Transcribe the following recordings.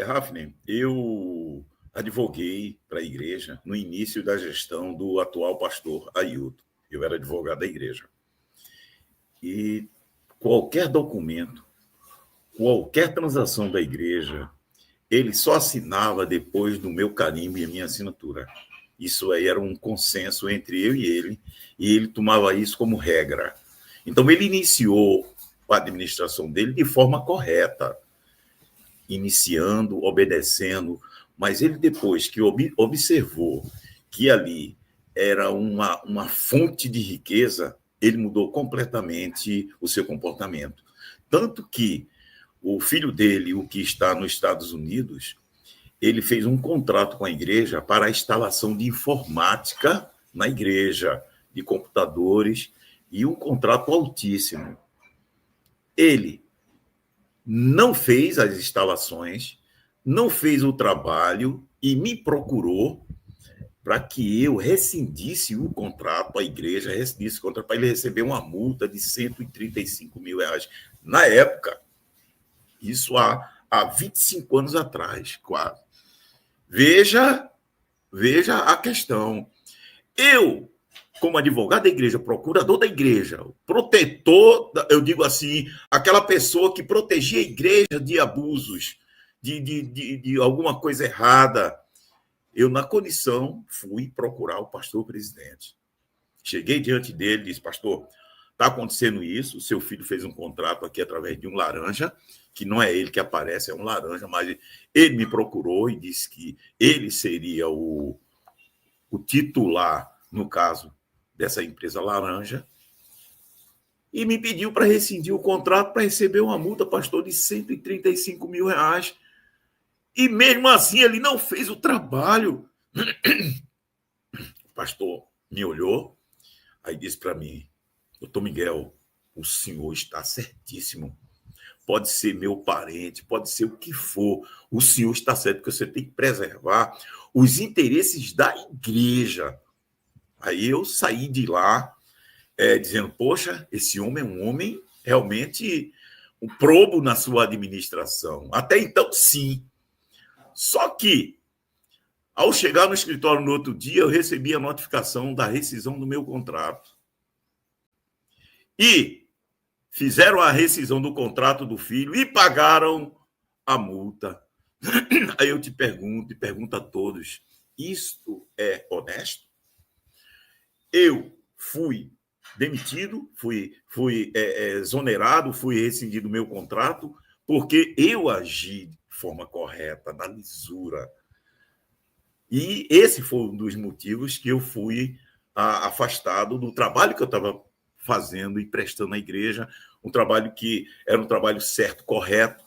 Hafner, eu advoguei para a igreja no início da gestão do atual pastor Ailton. Eu era advogado da igreja. E qualquer documento, qualquer transação da igreja, ele só assinava depois do meu carimbo e a minha assinatura. Isso aí era um consenso entre eu e ele tomava isso como regra. Então, ele iniciou a administração dele de forma correta, iniciando, obedecendo, mas ele, depois que observou que ali era uma fonte de riqueza, ele mudou completamente o seu comportamento. Tanto que o filho dele, o que está nos Estados Unidos, ele fez um contrato com a igreja para a instalação de informática na igreja, de computadores, e um contrato altíssimo. Ele não fez as instalações, não fez o trabalho e me procurou para que eu rescindisse o contrato, a igreja rescindisse o contrato, para ele receber uma multa de R$ 135.000. Na época, isso há 25 anos atrás, quase. Veja a questão. Eu, como advogado da igreja, procurador da igreja, protetor, eu digo assim, aquela pessoa que protegia a igreja de abusos, de alguma coisa errada, eu, na condição, fui procurar o pastor presidente. Cheguei diante dele e disse: pastor, está acontecendo isso, seu filho fez um contrato aqui através de um laranja, que não é ele que aparece, é um laranja, mas ele me procurou e disse que ele seria o titular, no caso dessa empresa laranja, e me pediu para rescindir o contrato para receber uma multa, pastor, de R$ 135.000. E mesmo assim ele não fez o trabalho. O pastor me olhou, aí disse para mim: doutor Miguel, o senhor está certíssimo. Pode ser meu parente, pode ser o que for. O senhor está certo, porque você tem que preservar os interesses da igreja. Aí eu saí de lá dizendo: poxa, esse homem é um homem realmente um probo na sua administração. Até então, sim. Só que, ao chegar no escritório no outro dia, eu recebi a notificação da rescisão do meu contrato. E fizeram a rescisão do contrato do filho e pagaram a multa. Aí eu te pergunto, e pergunto a todos: isto é honesto? Eu fui demitido, fui exonerado, fui rescindido do meu contrato, porque eu agi de forma correta, na lisura. E esse foi um dos motivos que eu fui afastado do trabalho que eu estava fazendo e prestando à igreja, um trabalho que era um trabalho certo, correto.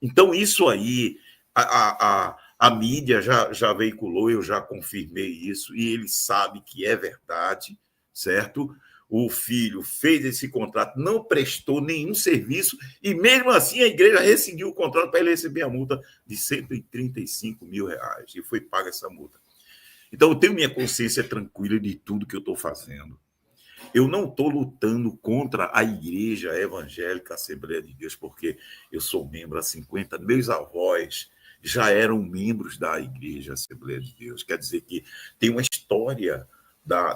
Então, isso aí, a mídia já veiculou, eu já confirmei isso, e ele sabe que é verdade, certo? O filho fez esse contrato, não prestou nenhum serviço, e mesmo assim a igreja rescindiu o contrato para ele receber a multa de R$ 135.000, e foi paga essa multa. Então, eu tenho minha consciência tranquila de tudo que eu estou fazendo. Eu não estou lutando contra a Igreja Evangélica Assembleia de Deus, porque eu sou membro há 50 anos. Meus avós já eram membros da Igreja Assembleia de Deus. Quer dizer que tem uma história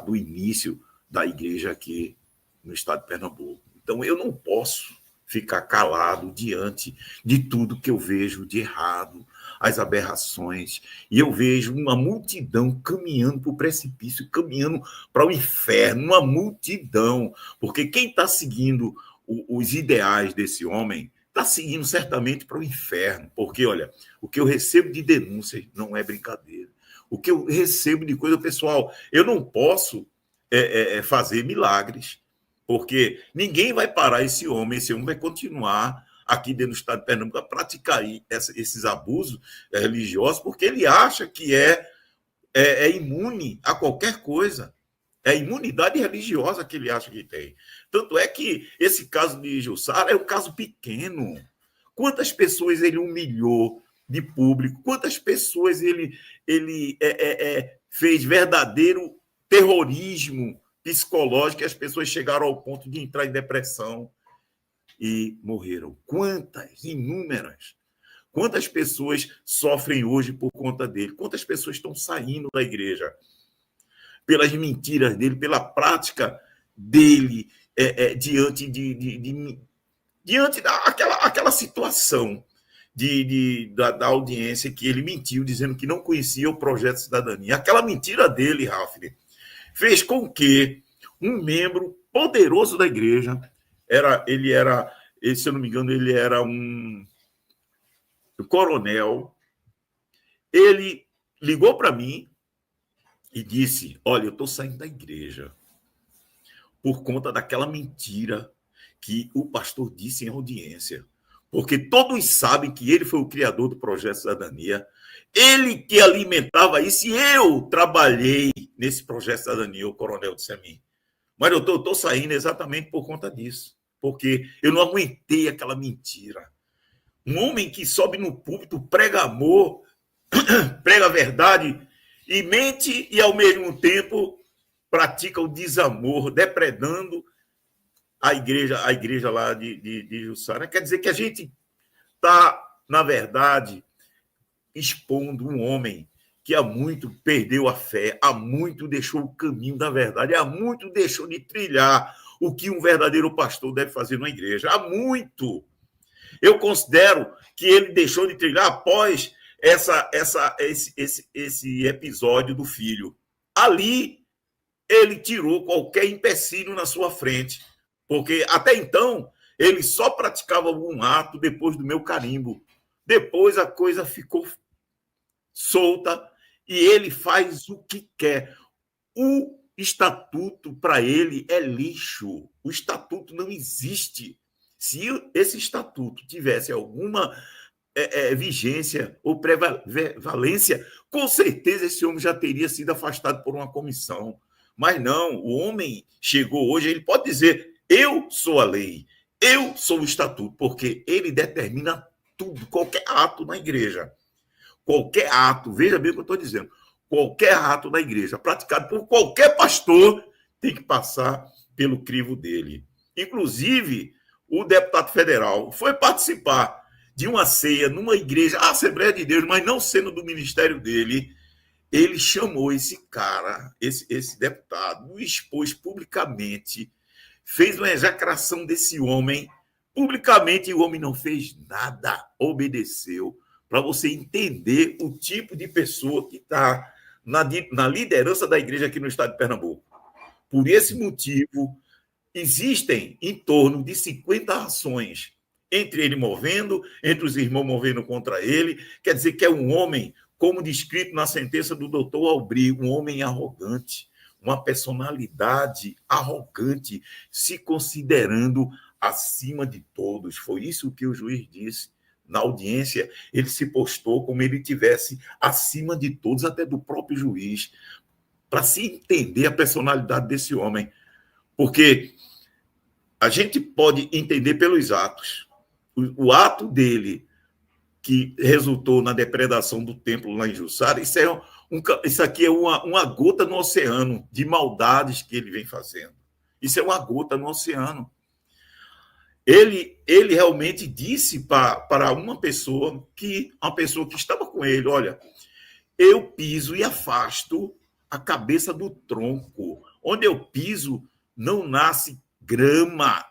do início da igreja aqui no estado de Pernambuco. Então, eu não posso ficar calado diante de tudo que eu vejo de errado, as aberrações, e eu vejo uma multidão caminhando para o precipício, caminhando para o inferno, uma multidão, porque quem está seguindo os ideais desse homem está seguindo certamente para o inferno, porque, olha, o que eu recebo de denúncias não é brincadeira, o que eu recebo de coisa, pessoal, eu não posso fazer milagres, porque ninguém vai parar esse homem vai continuar aqui dentro do estado de Pernambuco a praticar esses abusos religiosos, porque ele acha que é imune a qualquer coisa. É a imunidade religiosa que ele acha que tem. Tanto é que esse caso de Jussara é um caso pequeno. Quantas pessoas ele humilhou de público, quantas pessoas ele fez verdadeiro terrorismo psicológico, e as pessoas chegaram ao ponto de entrar em depressão e morreram. Quantas? Inúmeras. Quantas pessoas sofrem hoje por conta dele? Quantas pessoas estão saindo da igreja pelas mentiras dele, pela prática dele diante daquela situação da audiência que ele mentiu, dizendo que não conhecia o projeto de cidadania. Aquela mentira dele, Rafne, fez com que um membro poderoso da igreja, se eu não me engano, ele era um coronel, ele ligou para mim e disse: olha, eu estou saindo da igreja por conta daquela mentira que o pastor disse em audiência. Porque todos sabem que ele foi o criador do projeto Cidadania, ele que alimentava isso, e eu trabalhei nesse projeto Cidadania, o coronel disse a mim. Mas eu estou saindo exatamente por conta disso, porque eu não aguentei aquela mentira. Um homem que sobe no púlpito, prega amor, prega a verdade, e mente, e ao mesmo tempo pratica o desamor, depredando a igreja lá de Jussara. Quer dizer que a gente está, na verdade, expondo um homem que há muito perdeu a fé, há muito deixou o caminho da verdade, há muito deixou de trilhar o que um verdadeiro pastor deve fazer na igreja. Há muito. Eu considero que ele deixou de trilhar após esse episódio do filho. Ali, ele tirou qualquer empecilho na sua frente, porque até então ele só praticava algum ato depois do meu carimbo. Depois a coisa ficou solta e ele faz o que quer. O estatuto para ele é lixo. O estatuto não existe. Se esse estatuto tivesse alguma vigência ou prevalência, com certeza esse homem já teria sido afastado por uma comissão. Mas não, o homem chegou hoje, ele pode dizer: eu sou a lei, eu sou o estatuto, porque ele determina tudo, qualquer ato na igreja. Qualquer ato, veja bem o que eu estou dizendo, qualquer ato da igreja praticado por qualquer pastor tem que passar pelo crivo dele. Inclusive, o deputado federal foi participar de uma ceia numa igreja, a Assembleia de Deus, mas não sendo do ministério dele. Ele chamou esse cara, esse deputado, o expôs publicamente, fez uma execração desse homem publicamente, e o homem não fez nada, obedeceu, para você entender o tipo de pessoa que está na liderança da igreja aqui no estado de Pernambuco. Por esse motivo, existem em torno de 50 ações, entre ele movendo, entre os irmãos movendo contra ele. Quer dizer que é um homem, como descrito na sentença do doutor Albri, um homem arrogante, uma personalidade arrogante, se considerando acima de todos. Foi isso que o juiz disse. Na audiência, ele se postou como ele tivesse acima de todos, até do próprio juiz, para se entender a personalidade desse homem. Porque a gente pode entender pelos atos. O ato dele, que resultou na depredação do templo lá em Jussara, isso aqui é uma gota no oceano de maldades que ele vem fazendo. Isso é uma gota no oceano. Ele realmente disse para uma pessoa que estava com ele: olha, eu piso e afasto a cabeça do tronco. Onde eu piso, não nasce grama.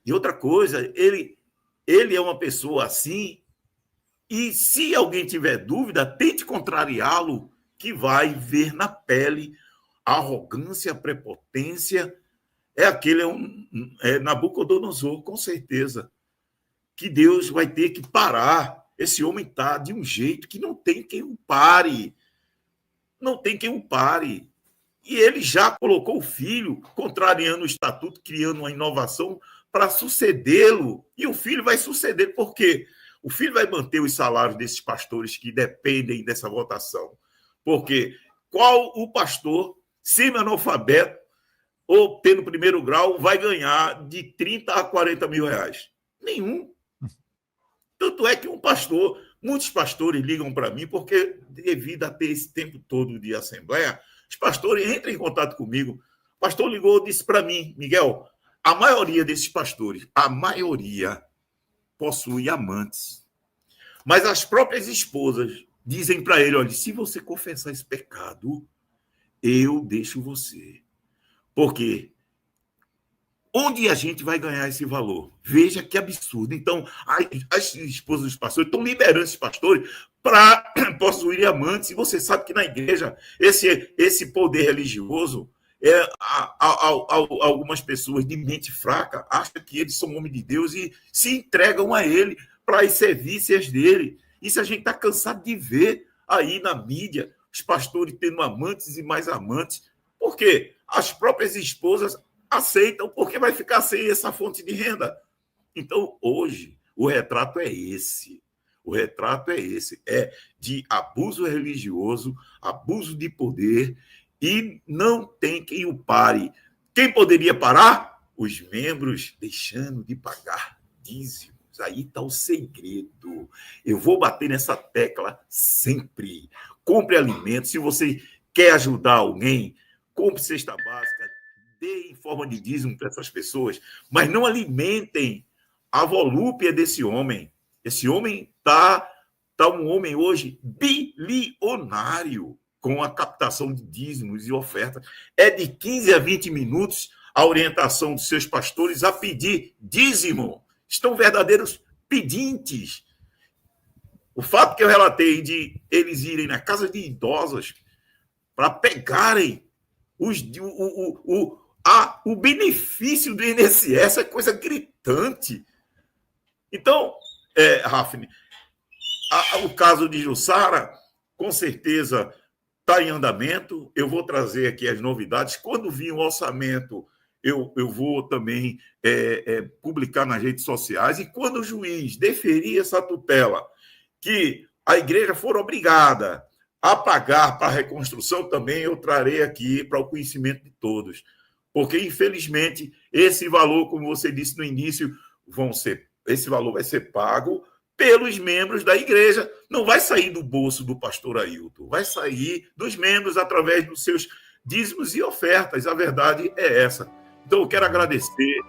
E outra coisa, ele é uma pessoa assim, e se alguém tiver dúvida, tente contrariá-lo, que vai ver na pele a arrogância, a prepotência. É Nabucodonosor, com certeza, que Deus vai ter que parar. Esse homem está de um jeito que não tem quem o pare. Não tem quem o pare. E ele já colocou o filho, contrariando o estatuto, criando uma inovação para sucedê-lo. E o filho vai suceder, por quê? O filho vai manter os salários desses pastores que dependem dessa votação. Porque qual o pastor, semi-analfabeto, ou tendo primeiro grau, vai ganhar de 30 a 40 mil reais? Nenhum. Tanto é que muitos pastores ligam para mim, porque devido a ter esse tempo todo de assembleia, os pastores entram em contato comigo. O pastor ligou e disse para mim: Miguel, a maioria desses pastores, a maioria possui amantes. Mas as próprias esposas dizem para ele, olha, se você confessar esse pecado, eu deixo você. Porque onde a gente vai ganhar esse valor? Veja que absurdo. Então, as esposas dos pastores estão liberando esses pastores para possuir amantes. E você sabe que na igreja, esse poder religioso, algumas pessoas de mente fraca acham que eles são homens de Deus e se entregam a ele para as servícias dele. Isso a gente está cansado de ver aí na mídia, os pastores tendo amantes e mais amantes. Por quê? As próprias esposas aceitam, porque vai ficar sem essa fonte de renda. Então, hoje, o retrato é esse. O retrato é esse. É de abuso religioso, abuso de poder, e não tem quem o pare. Quem poderia parar? Os membros deixando de pagar dízimos. Aí está o segredo. Eu vou bater nessa tecla sempre. Compre alimentos. Se você quer ajudar alguém, compre cesta básica, dê em forma de dízimo para essas pessoas, mas não alimentem a volúpia desse homem. Esse homem está um homem hoje bilionário com a captação de dízimos e ofertas. É de 15 a 20 minutos a orientação dos seus pastores a pedir dízimo. Estão verdadeiros pedintes. O fato que eu relatei de eles irem na casa de idosos para pegarem o benefício do INSS é coisa gritante. Então, Rafne, o caso de Jussara, com certeza, está em andamento. Eu vou trazer aqui as novidades. Quando vir o orçamento, eu vou também publicar nas redes sociais. E quando o juiz deferir essa tutela, que a igreja for obrigada a pagar para a reconstrução, também eu trarei aqui para o conhecimento de todos. Porque, infelizmente, esse valor, como você disse no início, esse valor vai ser pago pelos membros da igreja. Não vai sair do bolso do pastor Ailton, vai sair dos membros através dos seus dízimos e ofertas. A verdade é essa. Então, eu quero agradecer